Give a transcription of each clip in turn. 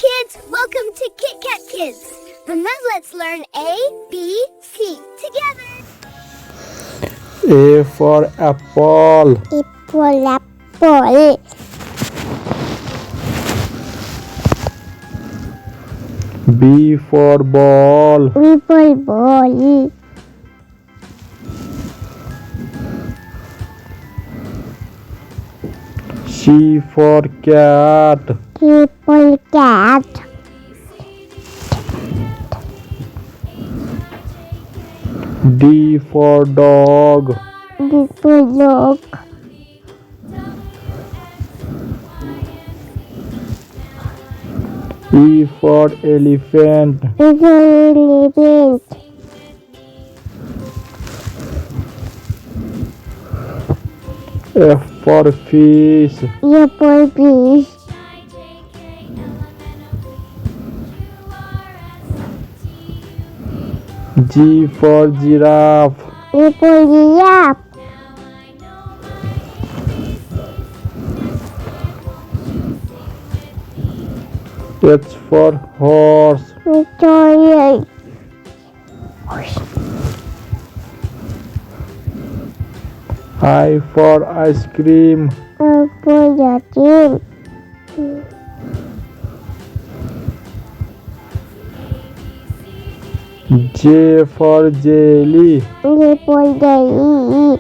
kids, welcome to Kit Kat Kids. And now let's learn A, B, C together. A for apple. Apple. B for ball. Ball. C for cat. Cat. D for dog. Dog. E for elephant. Elephant. F for fish. Apple fish. G for giraffe. Giraffe. H for horse. Toy. I for ice cream. Apple. J for jelly. Apple.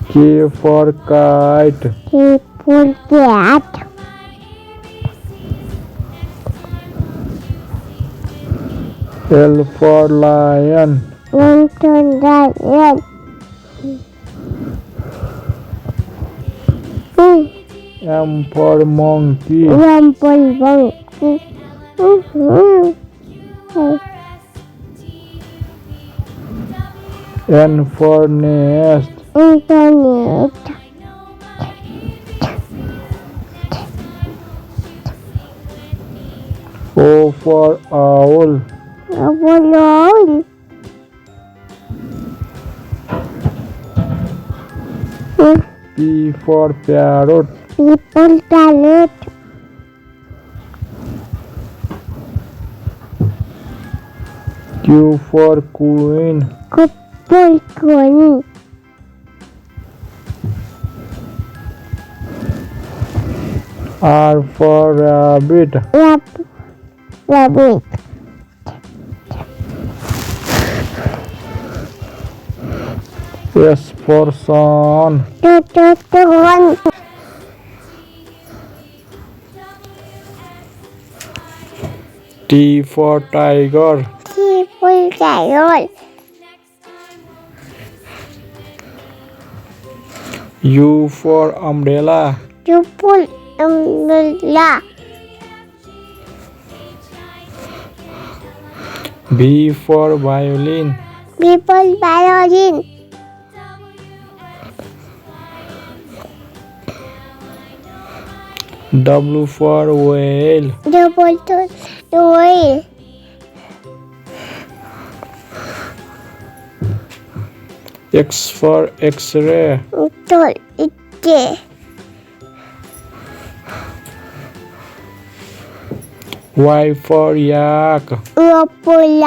K for kite. Apple cat. L for lion. Lion. M for monkey. Apple. N for nest. Internet. O for owl. Apple. P for parrot. People talent. Q for queen. Couple. R for rabbit. Rabbit. S for sun. One. T for tiger. People talent. U for umbrella. People umbrella. V for violin. People violin. W for whale. Double toy. X for x-ray. Toy. Y for yak. Apple.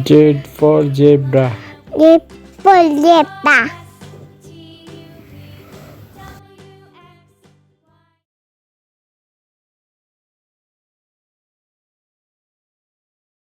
Z for zebra. Apple.